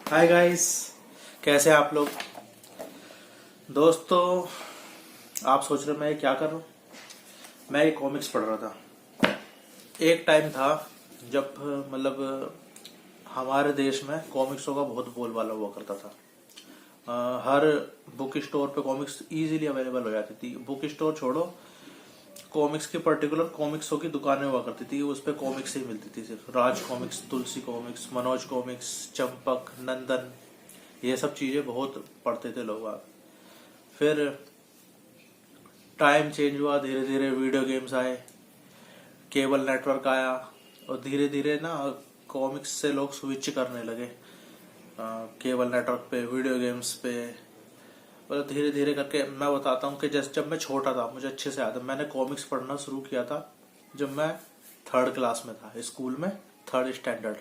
Hi guys, कैसे हैं आप लोग। दोस्तों, आप सोच रहे मैं क्या कर रहा हूँ। मैं एक कॉमिक्स पढ़ रहा था। एक टाइम था जब हमारे देश में कॉमिक्सों का बहुत बोलबाला हुआ करता था। हर बुक स्टोर पे कॉमिक्स इजीली अवेलेबल हो जाती थी। बुक स्टोर छोड़ो, कॉमिक्स की पर्टिकुलर कॉमिक्सों की दुकानें हुआ करती थी, उस पे कॉमिक्स ही मिलती थी। सिर्फ राज कॉमिक्स, तुलसी कॉमिक्स, मनोज कॉमिक्स, चंपक, नंदन, ये सब चीजें बहुत पढ़ते थे लोग आज। फिर टाइम चेंज हुआ, धीरे धीरे वीडियो गेम्स आए, केबल नेटवर्क आया, और धीरे धीरे ना कॉमिक्स से लोग स्विच करने लगे केबल नेटवर्क पे, वीडियो गेम्स पे। मतलब धीरे धीरे करके मैं बताता हूँ कि जैसे जब मैं छोटा था, मुझे अच्छे से याद है, मैंने कॉमिक्स पढ़ना शुरू किया था जब मैं थर्ड क्लास में था, स्कूल में, थर्ड स्टैंडर्ड।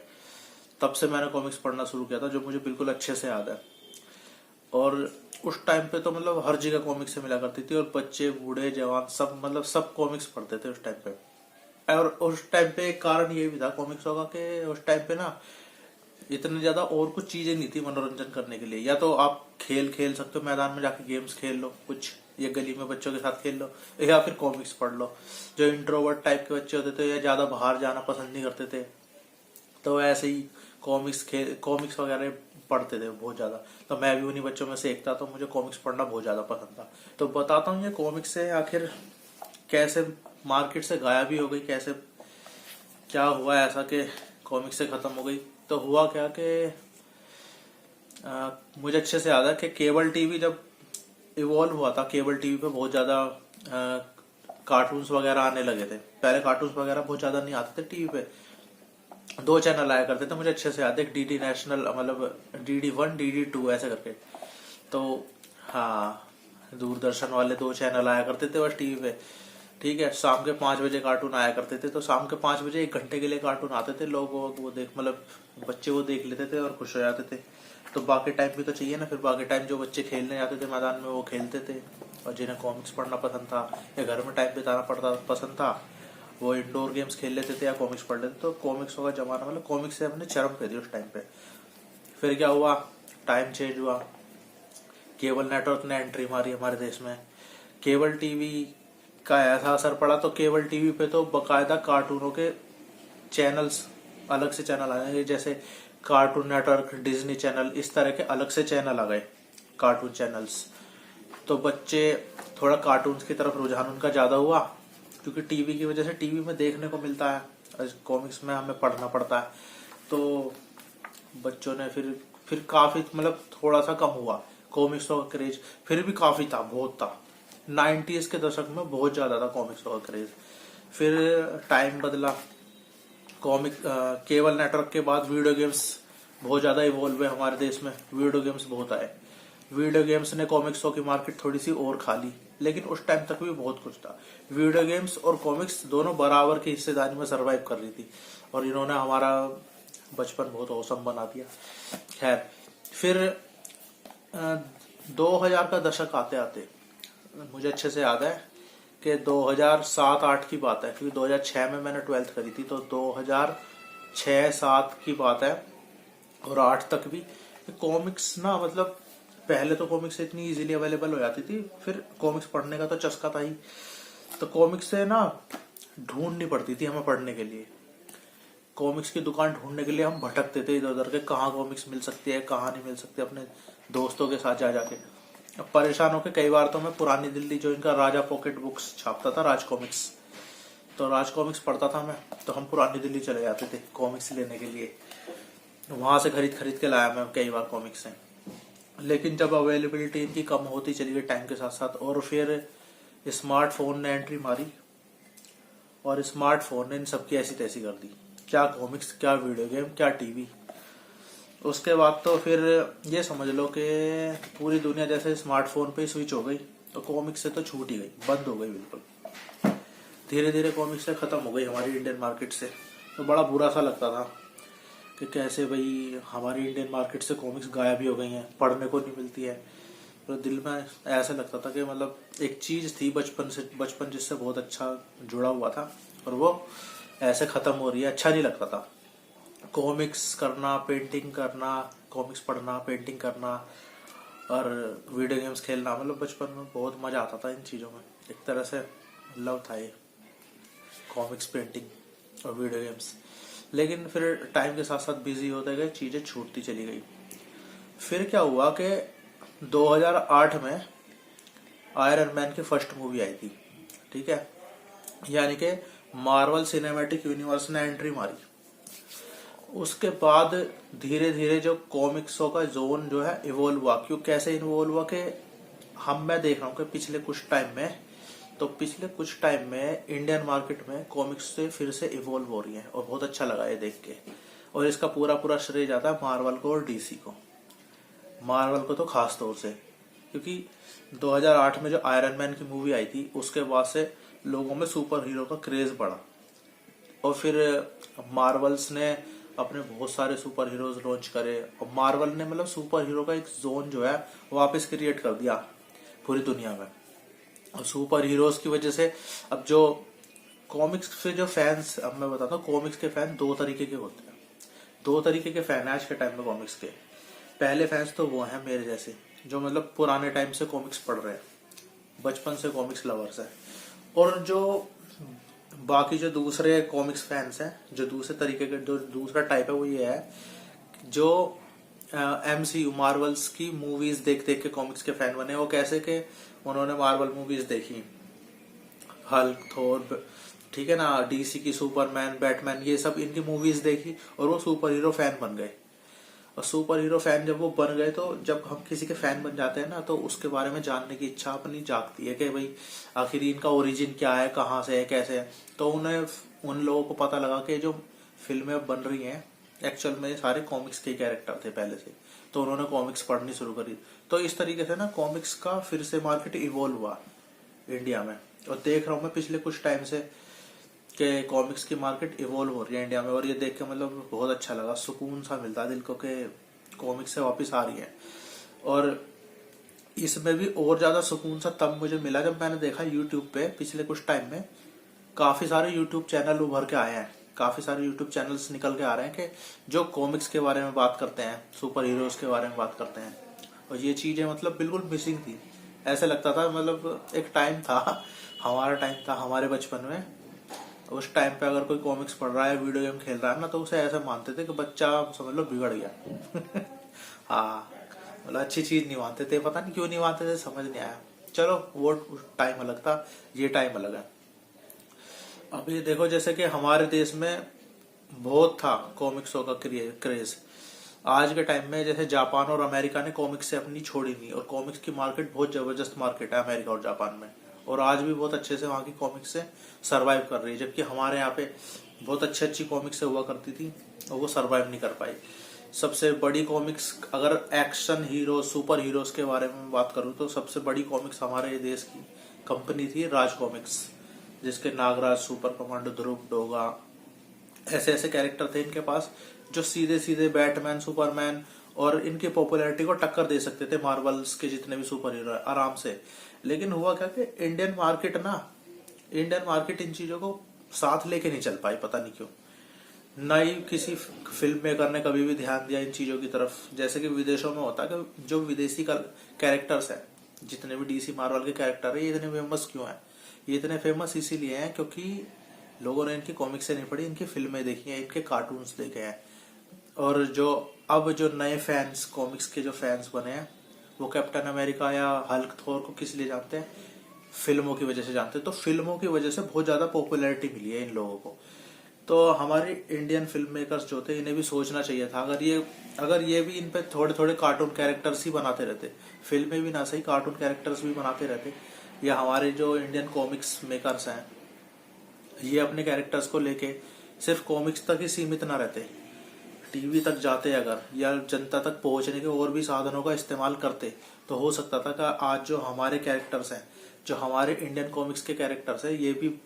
तब से मैंने कॉमिक्स पढ़ना शुरू किया था, जो मुझे बिल्कुल अच्छे से याद है। और उस टाइम पे तो हर जगह कॉमिक्स से मिला करती थी, और बच्चे बूढ़े जवान सब सब कॉमिक्स पढ़ते थे उस टाइम पे। और उस टाइम पे एक कारण ये भी था कॉमिक्सों का कि उस टाइम पे ना इतनी ज्यादा और कुछ चीजें नहीं थी मनोरंजन करने के लिए। या तो आप खेल खेल सकते हो, मैदान में जाके गेम्स खेल लो कुछ, या गली में बच्चों के साथ खेल लो, या फिर कॉमिक्स पढ़ लो। जो इंट्रोवर्ट टाइप के बच्चे होते थे या ज्यादा बाहर जाना पसंद नहीं करते थे, तो ऐसे ही कॉमिक्स वगैरह पढ़ते थे बहुत ज्यादा। तो मैं भी उन्हीं बच्चों में से एक था, तो मुझे कॉमिक्स पढ़ना बहुत ज्यादा पसंद था। तो बताता हूँ ये कॉमिक्स से आखिर कैसे मार्केट से गायब ही हो गई, कैसे क्या हुआ ऐसा कि कॉमिक्स से खत्म हो गई। तो हुआ क्या कि मुझे अच्छे से याद है कि केबल टीवी जब इवॉल्व हुआ था, केबल टीवी पे बहुत ज्यादा कार्टून्स वगैरह आने लगे थे। पहले कार्टून्स वगैरह बहुत ज्यादा नहीं आते थे टीवी पे। दो चैनल आया करते थे, मुझे अच्छे से याद है, डीडी नेशनल, DD1 DD2 ऐसे करके। तो हाँ, दूरदर्शन वाले दो चैनल आया करते थे बस टीवी पे। ठीक है, शाम के 5 बजे कार्टून आया करते थे। तो शाम के 5 बजे 1 घंटे के लिए कार्टून आते थे, लोग वो देख बच्चे वो देख लेते थे और खुश हो जाते थे। तो बाकी टाइम भी तो चाहिए ना। फिर बाकी टाइम जो बच्चे खेलने जाते थे मैदान में, वो खेलते थे। और जिन्हें कॉमिक्स पढ़ना पसंद था या घर में टाइम बिताना पड़ता पसंद था, वो इंडोर गेम्स खेल लेते थे या कॉमिक्स पढ़ लेते। तो कॉमिक्स का जमाना कॉमिक्स से अपने चरम पे थी उस टाइम पे। फिर क्या हुआ, टाइम चेंज हुआ, केबल नेटवर्क ने एंट्री मारी हमारे देश में। केबल टीवी का ऐसा असर पड़ा, तो केबल टीवी पे तो बकायदा कार्टूनों के चैनल्स, अलग से चैनल आ गए, जैसे कार्टून नेटवर्क, डिज्नी चैनल, इस तरह के अलग से चैनल आ गए, कार्टून चैनल्स। तो बच्चे थोड़ा कार्टून्स की तरफ रुझान उनका ज्यादा हुआ, क्योंकि टीवी की वजह से टीवी में देखने को मिलता है, कॉमिक्स में हमें पढ़ना पड़ता है। तो बच्चों ने फिर काफी थोड़ा सा कम हुआ कॉमिक्स का क्रेज। फिर भी काफी था, बहुत था। 90s के दशक में बहुत ज्यादा था कॉमिक्स का क्रेज। फिर टाइम बदला, केबल नेटवर्क के बाद वीडियो गेम्स बहुत ज्यादा इवॉल्व हुए हमारे देश में। वीडियो गेम्स बहुत आए। वीडियो गेम्स ने कॉमिक्सों की मार्केट थोड़ी सी और खा ली, लेकिन उस टाइम तक भी बहुत कुछ था। वीडियो गेम्स और कॉमिक्स दोनों बराबर की हिस्सेदारी में सरवाइव कर रही थी, और इन्होंने हमारा बचपन बहुत औसम बना दिया। खैर, फिर 2000 का दशक आते आते मुझे अच्छे से याद है कि 2007-8 की बात है, क्योंकि 2006 में मैंने 12th करी थी। तो 2006-7 की बात है, और 8 तक भी कॉमिक्स ना पहले तो कॉमिक्स इतनी इजीली अवेलेबल हो जाती थी, फिर कॉमिक्स पढ़ने का तो चस्का था ही। तो कॉमिक्स से ना ढूंढनी पड़ती थी हमें पढ़ने के लिए। कॉमिक्स की दुकान ढूंढने के लिए हम भटकते थे इधर उधर के, कहाँ कॉमिक्स मिल सकती है, कहाँ नहीं मिल सकती, अपने दोस्तों के साथ जा जाके। अब परेशान होकर कई बार तो मैं पुरानी दिल्ली, जो इनका राजा पॉकेट बुक्स छापता था, राज कॉमिक्स, तो राज कॉमिक्स पढ़ता था मैं। तो हम पुरानी दिल्ली चले जाते थे कॉमिक्स लेने के लिए, वहां से खरीद खरीद के लाया मैं कई बार कॉमिक्स से। लेकिन जब अवेलेबिलिटी इनकी कम होती चली गई टाइम के साथ साथ, और फिर स्मार्टफोन ने एंट्री मारी, और स्मार्टफोन ने इन सबकी ऐसी तैसी कर दी। क्या कॉमिक्स, क्या वीडियो गेम, क्या टीवी। उसके बाद तो फिर ये समझ लो कि पूरी दुनिया जैसे स्मार्टफोन पे स्विच हो गई, तो कॉमिक्स से तो छूट ही गई, बंद हो गई बिल्कुल। धीरे धीरे कॉमिक्स से खत्म हो गई हमारी इंडियन मार्केट से। तो बड़ा बुरा सा लगता था कि कैसे भाई हमारी इंडियन मार्केट से कॉमिक्स गायब ही हो गई हैं, पढ़ने को नहीं मिलती है। तो दिल में ऐसा लगता था कि एक चीज थी बचपन जिससे बहुत अच्छा जुड़ा हुआ था, और वो ऐसे खत्म हो रही है, अच्छा नहीं लगता था। कॉमिक्स करना, पेंटिंग करना, कॉमिक्स पढ़ना, पेंटिंग करना और वीडियो गेम्स खेलना, मतलब बचपन में बहुत मजा आता था इन चीजों में। एक तरह से लव था ये, कॉमिक्स, पेंटिंग और वीडियो गेम्स। लेकिन फिर टाइम के साथ साथ बिजी होते गए, चीजें छूटती चली गई। फिर क्या हुआ कि 2008 में आयरन मैन की फर्स्ट मूवी आई थी, ठीक है, यानी कि मार्वल सिनेमैटिक यूनिवर्स ने एंट्री मारी। उसके बाद धीरे धीरे जो कॉमिक्सों का जोन जो है इवोल्व हुआ। क्यों, कैसे इवोल्व हुआ कि मैं देख रहा हूँ कि पिछले कुछ टाइम में इंडियन मार्केट में कॉमिक्स से फिर से इवोल्व हो रही है और बहुत अच्छा लगा ये देख के। और इसका पूरा पूरा श्रेय जाता है मार्वल को और डीसी को। मार्वल को तो खास तौर से, क्योंकि 2008 में जो आयरन मैन की मूवी आई थी उसके बाद से लोगों में सुपर हीरो का क्रेज बढ़ा। और फिर मार्वल्स ने अपने बहुत सारे सुपर हीरोज लॉन्च करे और मार्वल ने मतलब सुपर हीरो का एक जोन जो है वापस क्रिएट कर दिया पूरी दुनिया में। और सुपर हीरोज की वजह से अब जो कॉमिक्स से जो फैंस, अब मैं बताता हूँ, कॉमिक्स के फैन दो तरीके के होते हैं। दो तरीके के फैन है आज के टाइम में कॉमिक्स के। पहले फैंस तो वो हैं मेरे जैसे, जो मतलब पुराने टाइम से कॉमिक्स पढ़ रहे हैं, बचपन से कॉमिक्स लवर्स है। और जो बाकी जो दूसरे कॉमिक्स फैंस हैं, जो दूसरे तरीके के, जो दूसरा टाइप है, वो ये है जो एमसीयू मार्वल्स की मूवीज देख देख के कॉमिक्स के फैन बने। वो कैसे कि उन्होंने मार्वल मूवीज देखी, हल्क, थोर, ठीक है ना, डीसी की सुपरमैन, बैटमैन, ये सब इनकी मूवीज देखी और वो सुपर हीरो फैन बन गए। और सुपर हीरो फैन जब वो बन गए, तो जब हम किसी के फैन बन जाते हैं ना, तो उसके बारे में जानने की इच्छा अपनी जागती है कि भाई आखिर इनका ओरिजिन क्या है, कहाँ से है, कैसे है। तो उन लोगों को पता लगा कि जो फिल्में बन रही हैं एक्चुअल में सारे कॉमिक्स के कैरेक्टर थे पहले से, तो उन्होंने कॉमिक्स पढ़नी शुरू करी। तो इस तरीके से ना कॉमिक्स का फिर से मार्केट इवॉल्व हुआ इंडिया में। और देख रहा हूँ मैं पिछले कुछ टाइम से कि कॉमिक्स की मार्केट इवॉल्व हो रही है इंडिया में। और ये देख के मतलब बहुत अच्छा लगा, सुकून सा मिलता है दिल को कि कॉमिक्स से वापस आ रही है। और इसमें भी और ज्यादा सुकून सा तब मुझे मिला जब मैंने देखा यूट्यूब पे पिछले कुछ टाइम में काफी सारे यूट्यूब चैनल उभर के आए हैं, काफी सारे यूट्यूब चैनल्स निकल के आ रहे हैं कि जो कॉमिक्स के बारे में बात करते हैं, सुपर हीरोज के बारे में बात करते हैं। और ये चीजें मतलब बिल्कुल मिसिंग थी। ऐसे लगता था मतलब एक टाइम था, हमारा टाइम था, हमारे बचपन में, उस टाइम पे अगर कोई कॉमिक्स पढ़ रहा है, वीडियो गेम खेल रहा है ना, तो उसे ऐसा मानते थे कि बच्चा समझ लो बिगड़ गया। हाँ, मतलब अच्छी चीज नहीं मानते थे, पता नहीं क्यों नहीं मानते थे, समझ नहीं आया। चलो वो टाइम अलग था, ये टाइम अलग है। अब ये देखो, जैसे कि हमारे देश में बहुत था कॉमिक्सों का क्रेज। आज के टाइम में जैसे जापान और अमेरिका ने कॉमिक्स से अपनी छोड़ी नहीं, और कॉमिक्स की मार्केट बहुत जबरदस्त मार्केट है अमेरिका और जापान में, और आज भी बहुत अच्छे से वहां की कॉमिक्स से सरवाइव कर रही है। जबकि हमारे यहाँ पे बहुत अच्छी कॉमिक्स हुआ करती थी और वो सरवाइव नहीं कर पाई। सबसे बड़ी कॉमिक्स, अगर एक्शन हीरो, सुपर हीरोज के बारे में बात करूँ, तो सबसे बड़ी कॉमिक्स हमारे देश की कंपनी थी राज कॉमिक्स, जिसके नागराज, सुपर कमांडो, ध्रुव, डोगा, ऐसे ऐसे कैरेक्टर थे इनके पास, जो सीधे सीधे बैटमैन, सुपरमैन और इनकी पॉपुलैरिटी को टक्कर दे सकते थे मार्वल्स के जितने भी सुपर हीरो है आराम से। लेकिन हुआ क्या कि इंडियन मार्केट इन चीजों को साथ लेके नहीं चल पाई, पता नहीं क्यों। न ही किसी फिल्म मेकर ने कभी भी ध्यान दिया इन चीजों की तरफ। जैसे कि विदेशों में होता है कि जो विदेशी कैरेक्टर्स है, जितने भी डीसी मार्वल के कैरेक्टर है, ये इतने फेमस क्यों है? ये इतने फेमस इसीलिए हैं क्योंकि लोगों ने इनकी कॉमिक्स नहीं पढ़ी, इनकी फिल्में देखी हैं, इनके कार्टून्स देखे हैं। और जो नए फैंस, कॉमिक्स के जो फैंस बने हैं, वो कैप्टन अमेरिका या हल्क, थोर को किस लिए जानते हैं? फिल्मों की वजह से जानते हैं। तो फिल्मों की वजह से बहुत ज्यादा पॉपुलैरिटी मिली है इन लोगों को। तो हमारे इंडियन फिल्म मेकर्स जो थे, इन्हें भी सोचना चाहिए था, अगर ये भी इन पे थोड़े थोड़े कार्टून कैरेक्टर्स ही बनाते रहते, फिल्में भी ना सही, कार्टून कैरेक्टर्स भी बनाते रहते, या हमारे जो इंडियन कॉमिक्स मेकर्स हैं ये अपने कैरेक्टर्स को लेके सिर्फ कॉमिक्स तक ही सीमित ना रहते, टीवी तक जाते अगर, या जनता तक पहुंचने के और भी साधनों का इस्तेमाल करते, तो हो सकता था कि आज जो हमारे कैरेक्टर्स हैं, जो हमारे इंडियन कॉमिक्स के कैरेक्टर्स हैं, ये भी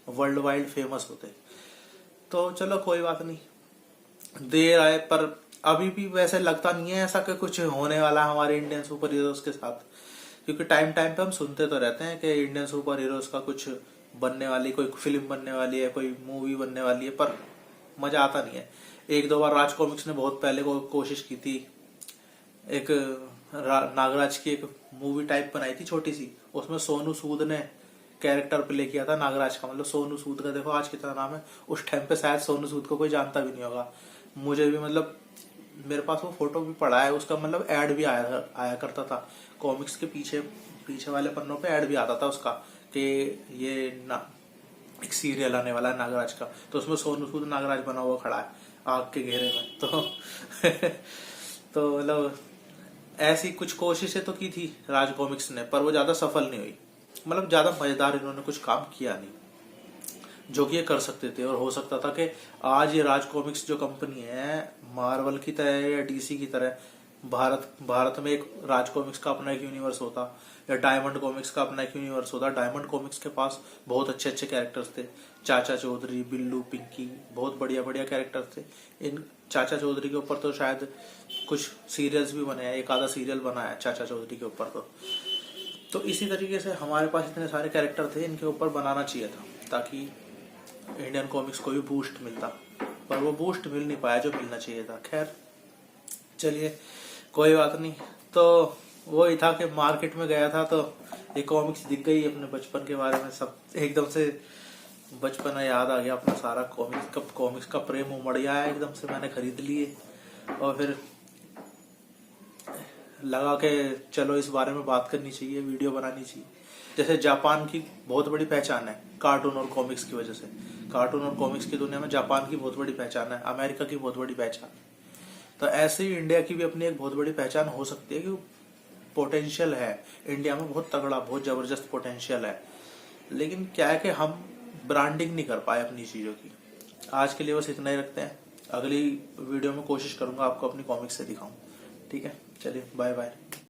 वर्ल्ड वाइड फेमस होते। तो चलो कोई बात नहीं, देर आए, पर अभी भी वैसे लगता नहीं है ऐसा कि कुछ होने वाला हमारे इंडियन सुपर हीरोज के साथ। क्योंकि टाइम टाइम पे हम सुनते तो रहते हैं कि इंडियन सुपर हीरोज का कुछ बनने वाली, कोई फिल्म बनने वाली है, कोई मूवी बनने वाली है, पर मजा आता नहीं है। एक दो बार राज कॉमिक्स ने बहुत पहले कोशिश की थी, एक नागराज की एक मूवी टाइप बनाई थी छोटी सी, उसमें सोनू सूद ने कैरेक्टर प्ले किया था नागराज का। मतलब सोनू सूद का देखो आज कितना नाम है, उस टाइम पे शायद सोनू सूद को कोई जानता भी नहीं होगा। मुझे भी मतलब मेरे पास वो फोटो भी पड़ा है उसका, मतलब एड भी आया करता था कॉमिक्स के पीछे पीछे वाले पन्नों पे एड भी आता था उसका कि ये एक सीरियल आने वाला है नागराज का, तो उसमें सोनू सूद नागराज बना हुआ खड़ा है आग के घेरे में। तो मतलब ऐसी कुछ कोशिशें तो की थी राज कॉमिक्स ने, पर वो ज्यादा सफल नहीं हुई। मतलब ज्यादा मजेदार इन्होंने कुछ काम किया नहीं जो कि ये कर सकते थे। और हो सकता था कि आज ये राज कॉमिक्स जो कंपनी है मार्वल की तरह या डीसी की तरह भारत में एक राज कॉमिक्स का अपना एक यूनिवर्स होता, या डायमंड कॉमिक्स का अपना एक यूनिवर्स होता। डायमंड कॉमिक्स के पास बहुत अच्छे अच्छे कैरेक्टर्स थे, चाचा चौधरी, बिल्लू, पिंकी, बहुत बढ़िया बढ़िया कैरेक्टर्स थे। इन चाचा चौधरी के ऊपर तो शायद कुछ सीरियल्स भी बने हैं, एक आधा सीरियल बना है चाचा चौधरी के ऊपर। तो इसी तरीके से हमारे पास इतने सारे कैरेक्टर थे, इनके ऊपर बनाना चाहिए था ताकि इंडियन कॉमिक्स को भी बूस्ट मिलता, पर वो बूस्ट मिल नहीं पाया जो मिलना चाहिए था। खैर चलिए कोई बात नहीं। तो वो ही था कि मार्केट में गया था तो एक कॉमिक्स दिख गई अपने बचपन के बारे में, सब एकदम से बचपन याद आ गया अपना सारा। कॉमिक्स का प्रेम उमड़ गया है एकदम से, मैंने खरीद लिए और फिर लगा कि चलो इस बारे में बात करनी चाहिए, वीडियो बनानी चाहिए। जैसे जापान की बहुत बड़ी पहचान है कार्टून और कॉमिक्स की वजह से, कार्टून और कॉमिक्स की दुनिया में जापान की बहुत बड़ी पहचान है, अमेरिका की बहुत बड़ी पहचान है। तो ऐसे ही इंडिया की भी अपनी एक बहुत बड़ी पहचान हो सकती है कि पोटेंशियल है इंडिया में, बहुत तगड़ा बहुत जबरदस्त पोटेंशियल है, लेकिन क्या है कि हम ब्रांडिंग नहीं कर पाए अपनी चीजों की। आज के लिए बस इतना ही रखते हैं, अगली वीडियो में कोशिश करूंगा आपको अपनी कॉमिक्स से दिखाऊं। ठीक है, चलिए बाय बाय।